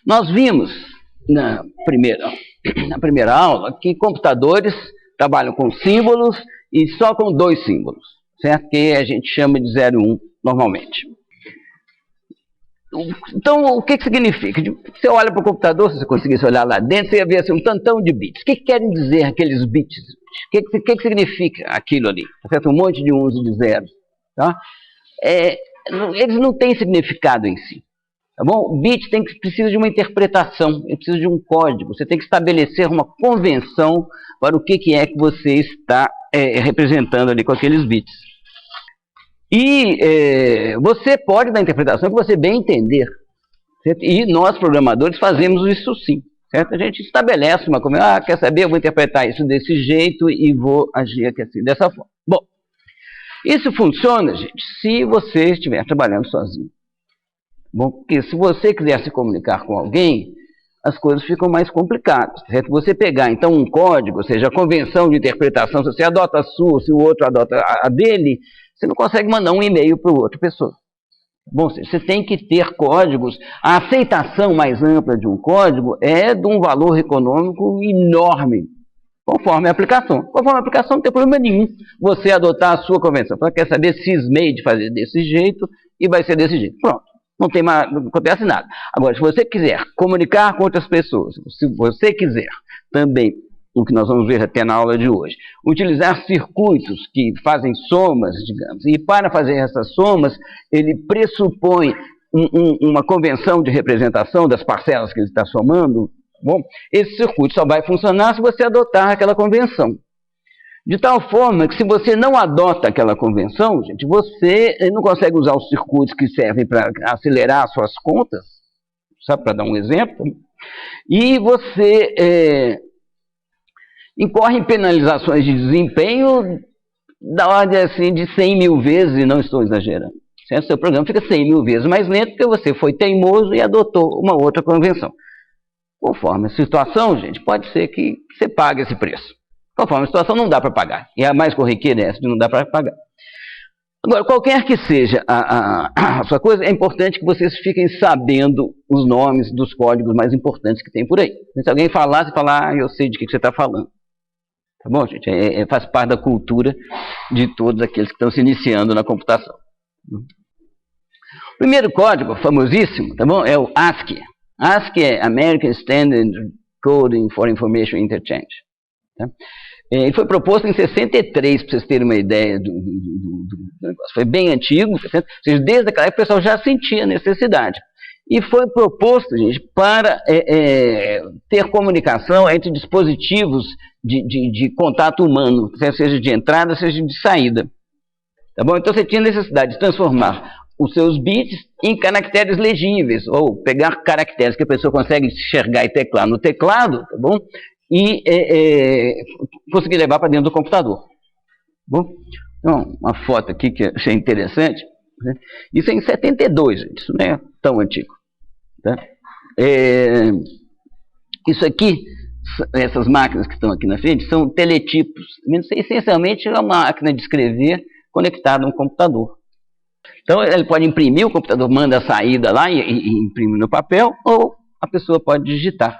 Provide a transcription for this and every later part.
Nós vimos na primeira aula que computadores trabalham com símbolos e só com 2 símbolos, certo? Que a gente chama de 0 e 1 normalmente. Então, o que significa? Você olha para o computador, se você conseguisse olhar lá dentro, você ia ver assim, um tantão de bits. O que querem dizer aqueles bits? O que significa aquilo ali? Certo? Um monte de 1 e de 0. Tá? Eles não têm significado em si. Tá bom? O bit precisa de uma interpretação, ele precisa de um código. Você tem que estabelecer uma convenção para o que é que você está representando ali com aqueles bits. E você pode dar a interpretação que você bem entender. Certo? E nós, programadores, fazemos isso sim. Certo? A gente estabelece uma coisa, quer saber, eu vou interpretar isso desse jeito e vou agir aqui assim, dessa forma. Bom, isso funciona, gente, se você estiver trabalhando sozinho. Bom, porque se você quiser se comunicar com alguém, as coisas ficam mais complicadas. Certo? Você pegar, então, um código, ou seja, a convenção de interpretação, se você adota a sua, se o outro adota a dele, você não consegue mandar um e-mail para outra pessoa. Bom, você tem que ter códigos. A aceitação mais ampla de um código é de um valor econômico enorme, conforme a aplicação. Conforme a aplicação, não tem problema nenhum você adotar a sua convenção. Você quer saber, cismei de fazer desse jeito e vai ser desse jeito. Pronto, não acontece nada. Agora, se você quiser comunicar com outras pessoas, se você quiser também, o que nós vamos ver até na aula de hoje, utilizar circuitos que fazem somas, digamos, e para fazer essas somas, ele pressupõe uma convenção de representação das parcelas que ele está somando. Bom, esse circuito só vai funcionar se você adotar aquela convenção. De tal forma que se você não adota aquela convenção, gente, você não consegue usar os circuitos que servem para acelerar as suas contas, sabe, para dar um exemplo, e você incorre em penalizações de desempenho da ordem assim, de 100 mil vezes, e não estou exagerando. Certo? Seu programa fica 100 mil vezes mais lento porque você foi teimoso e adotou uma outra convenção. Conforme a situação, gente, pode ser que você pague esse preço. Conforme a situação, não dá para pagar. E a mais corriqueira é essa, de não dá para pagar. Agora, qualquer que seja a sua coisa, é importante que vocês fiquem sabendo os nomes dos códigos mais importantes que tem por aí. Se alguém falar, você fala, eu sei de que você está falando. Tá bom, gente? Faz parte da cultura de todos aqueles que estão se iniciando na computação. O primeiro código, famosíssimo, tá bom? É o ASCII. ASCII é American Standard Coding for Information Interchange. Tá? Ele foi proposto em 63, para vocês terem uma ideia do negócio. Foi bem antigo, ou seja, desde aquela época o pessoal já sentia necessidade. E foi proposto, gente, para ter comunicação entre dispositivos de contato humano, seja de entrada, seja de saída. Tá bom? Então você tinha necessidade de transformar os seus bits em caracteres legíveis, ou pegar caracteres que a pessoa consegue enxergar e teclar no teclado, tá bom? E conseguir levar para dentro do computador. Bom, então, uma foto aqui que eu achei interessante, né? Isso é em 72, gente, isso não é tão antigo. Tá? Isso aqui, essas máquinas que estão aqui na frente, são teletipos. Essencialmente é uma máquina de escrever conectada a um computador. Então ele pode imprimir, o computador manda a saída lá e imprime no papel, ou a pessoa pode digitar.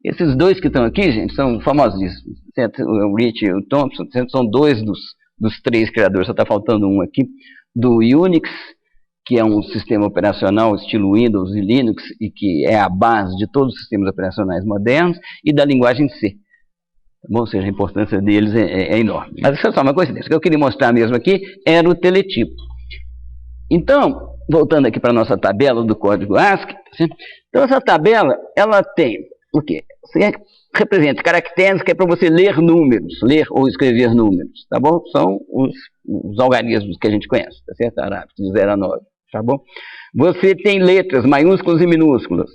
Esses dois que estão aqui, gente, são famosíssimos. O Rich e o Thompson são dois dos 3 criadores, só está faltando um aqui, do Unix, que é um sistema operacional estilo Windows e Linux, e que é a base de todos os sistemas operacionais modernos, e da linguagem C. Bom, ou seja, a importância deles é enorme. Mas isso é só uma coincidência. O que eu queria mostrar mesmo aqui era o teletipo. Então, voltando aqui para a nossa tabela do código ASCII, então essa tabela, ela tem o quê? Você representa caracteres que é para você ler números, ler ou escrever números, tá bom? São os algarismos que a gente conhece, tá certo? Arábico, de 0 a 9, tá bom? Você tem letras maiúsculas e minúsculas.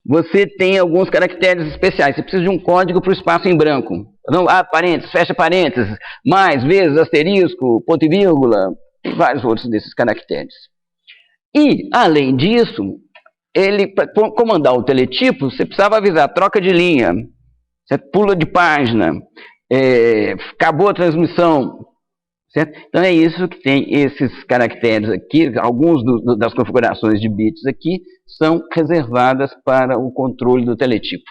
Você tem alguns caracteres especiais. Você precisa de um código para o espaço em branco. Não, parênteses, fecha parênteses, mais, vezes, asterisco, ponto e vírgula, e vários outros desses caracteres. E, além disso, para comandar o teletipo, você precisava avisar troca de linha, você pula de página, acabou a transmissão, certo? Então é isso que tem esses caracteres aqui, alguns das configurações de bits aqui são reservadas para o controle do teletipo.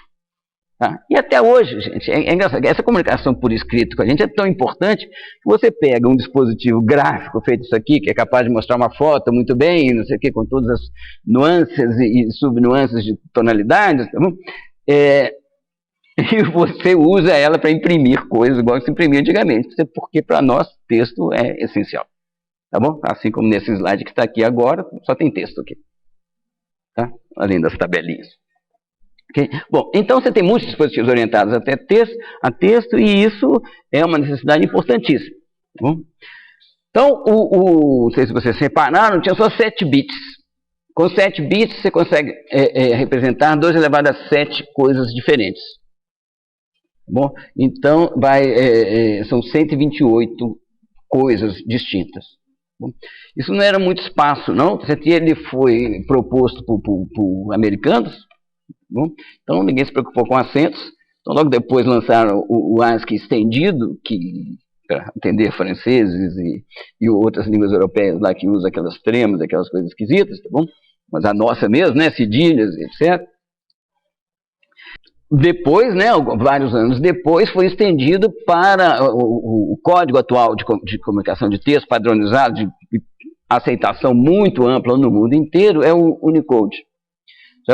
Tá? E até hoje, gente, é engraçado, essa comunicação por escrito com a gente é tão importante que você pega um dispositivo gráfico feito isso aqui, que é capaz de mostrar uma foto muito bem, não sei o que, com todas as nuances e subnuances de tonalidades, tá bom? E você usa ela para imprimir coisas igual se imprimia antigamente, porque para nós texto é essencial, tá bom? Assim como nesse slide que está aqui agora, só tem texto aqui, tá? Além das tabelinhas. Okay? Bom, então você tem muitos dispositivos orientados a texto, e isso é uma necessidade importantíssima. Tá bom? Então, não sei se vocês repararam, tinha só 7 bits. Com 7 bits você consegue representar 2 elevado a 7 coisas diferentes. Tá bom? Então, são 128 coisas distintas. Tá bom? Isso não era muito espaço, não. Ele foi proposto por americanos. Bom, então ninguém se preocupou com acentos. Então logo depois lançaram o ASCII estendido, que para atender franceses e outras línguas europeias lá que usam aquelas tremas, aquelas coisas esquisitas, tá bom? Mas a nossa mesmo, né, cedilhas, etc. Depois, né, vários anos depois, foi estendido para o código atual de comunicação de texto padronizado, de aceitação muito ampla no mundo inteiro, é o Unicode.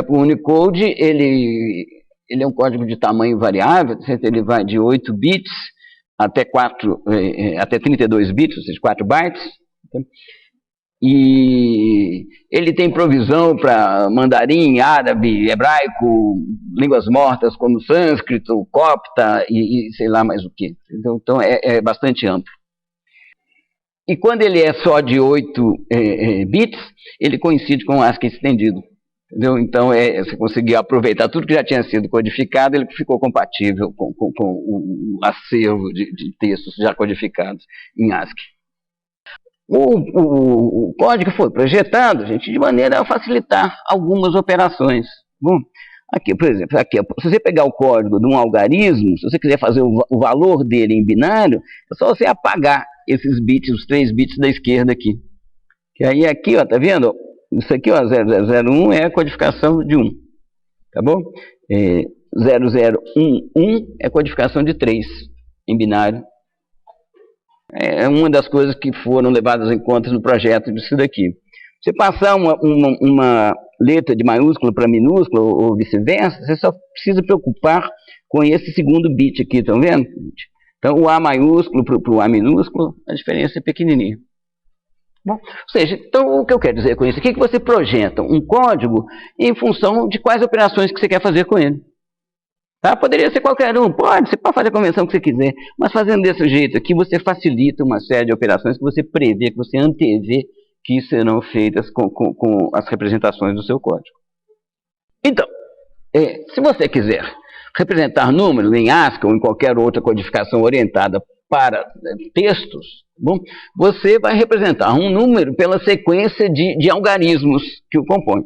O Unicode, ele é um código de tamanho variável, ele vai de 8 bits até 32 bits, ou seja, 4 bytes. E ele tem provisão para mandarim, árabe, hebraico, línguas mortas como sânscrito, copta e sei lá mais o que. Então é bastante amplo. E quando ele é só de 8 bits, ele coincide com o ASCII estendido. Entendeu? Então, você conseguiu aproveitar tudo que já tinha sido codificado, ele ficou compatível com o acervo de textos já codificados em ASCII. O código foi projetado, gente, de maneira a facilitar algumas operações. Bom, aqui, por exemplo, se você pegar o código de um algarismo, se você quiser fazer o valor dele em binário, é só você apagar esses bits, os 3 bits da esquerda aqui. Que aí aqui, ó, tá vendo? Isso aqui, ó, 0001 é a codificação de 1, tá bom? 0011 é a codificação de 3 em binário. É uma das coisas que foram levadas em conta no projeto disso daqui. Você passar uma letra de maiúsculo para minúsculo ou vice-versa, você só precisa preocupar com esse segundo bit aqui, estão vendo? Então, o A maiúsculo para o A minúsculo, a diferença é pequenininha. Bom, ou seja, então o que eu quero dizer com isso aqui é que você projeta um código em função de quais operações que você quer fazer com ele. Tá? Poderia ser qualquer um, você pode fazer a convenção que você quiser, mas fazendo desse jeito aqui você facilita uma série de operações que você prevê, que você antevê que serão feitas com as representações do seu código. Então, se você quiser representar números em ASCII ou em qualquer outra codificação orientada para textos, bom, você vai representar um número pela sequência de algarismos que o compõem.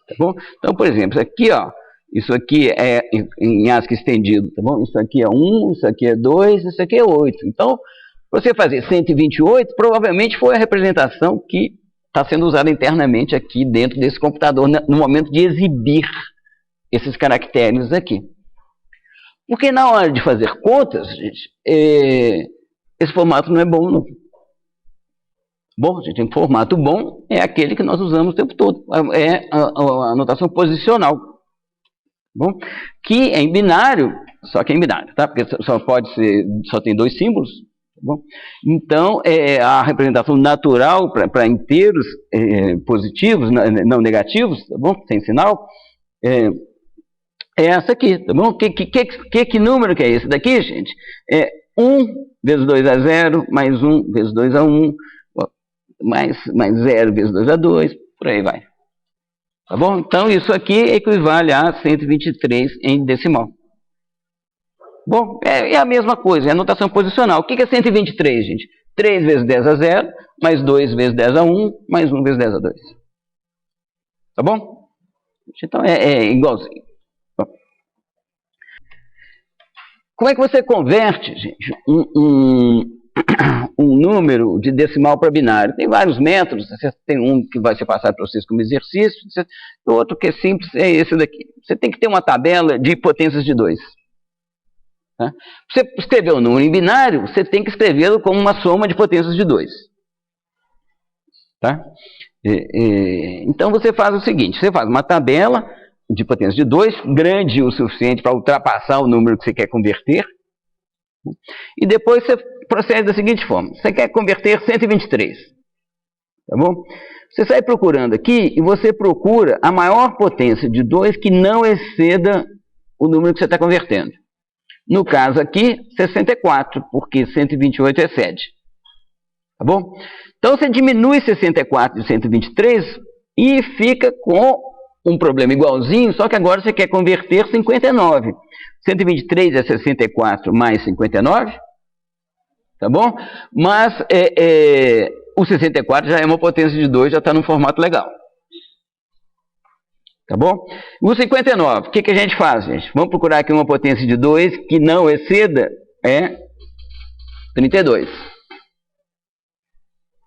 Tá bom? Então, por exemplo, aqui, ó, isso aqui é em ASCII estendido, tá bom? Isso aqui é 1, isso aqui é 2, isso aqui é 8. Então, você fazer 128, provavelmente foi a representação que está sendo usada internamente aqui dentro desse computador no momento de exibir esses caracteres aqui. Porque na hora de fazer contas, gente, esse formato não é bom, não. Bom, gente, um formato bom é aquele que nós usamos o tempo todo. É a notação posicional. Bom, que é em binário, só que é em binário, tá? Porque só tem 2 símbolos. Bom, então, a representação natural para inteiros positivos, não negativos, tá bom? Sem sinal, é essa aqui, tá bom? Que número que é esse daqui, gente? 1 vezes 2 a 0, mais 1 vezes 2 a 1, mais 0 vezes 2 a 2, por aí vai. Tá bom? Então, isso aqui equivale a 123 em decimal. Bom, é a mesma coisa, é a notação posicional. O que é 123, gente? 3 vezes 10 a 0, mais 2 vezes 10 a 1, mais 1 vezes 10 a 2. Tá bom? Então, é igualzinho. Bom. Como é que você converte, gente, um um número de decimal para binário. Tem vários métodos, tem um que vai ser passado para vocês como exercício, o outro que é simples é esse daqui. Você tem que ter uma tabela de potências de 2. Tá? Para você escrever o número em binário, você tem que escrevê-lo como uma soma de potências de 2. Tá? Então você faz o seguinte, você faz uma tabela de potência de 2, grande o suficiente para ultrapassar o número que você quer converter, e depois você procede da seguinte forma, você quer converter 123, tá bom? Você sai procurando aqui e você procura a maior potência de 2 que não exceda o número que você está convertendo. No caso aqui, 64, porque 128 excede. Tá bom? Então você diminui 64 de 123 e fica com um problema igualzinho, só que agora você quer converter 59. 123 é 64 mais 59, tá bom? Mas o 64 já é uma potência de 2, já está no formato legal. Tá bom? O 59, o que a gente faz, gente? Vamos procurar aqui uma potência de 2 que não exceda 32.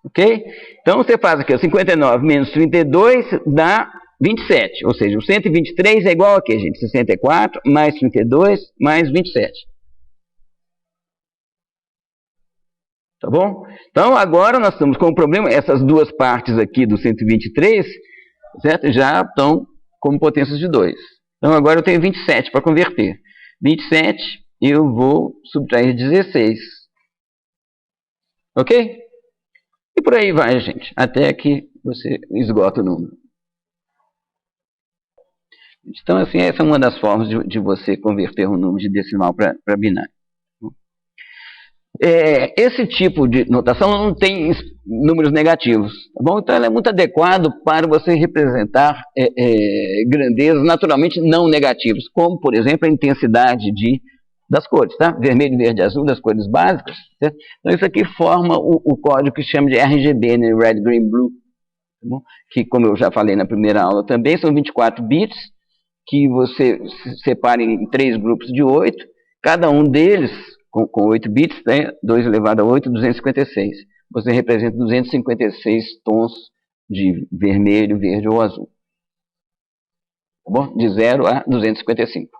Ok? Então você faz aqui, 59 menos 32 dá 27. Ou seja, o 123 é igual a quê, gente? 64 mais 32 mais 27. Tá bom? Então agora nós estamos com um problema, essas duas partes aqui do 123, certo? Já estão como potências de 2. Então agora eu tenho 27 para converter. 27 eu vou subtrair 16. Ok? E por aí vai, gente, até que você esgota o número. Então, assim, essa é uma das formas de você converter um número de decimal para binário. Esse tipo de notação não tem números negativos, tá bom? Então ela é muito adequado para você representar grandezas naturalmente não negativas, como, por exemplo, a intensidade das cores, tá? Vermelho, verde, azul, das cores básicas, certo? Então isso aqui forma o código que se chama de RGB, né? Red, Green, Blue, tá bom? Que, como eu já falei na primeira aula também, são 24 bits, que você separa em 3 grupos de 8, cada um deles com 8 bits, né? 2 elevado a 8, 256. Você representa 256 tons de vermelho, verde ou azul. Tá bom? De 0 a 255.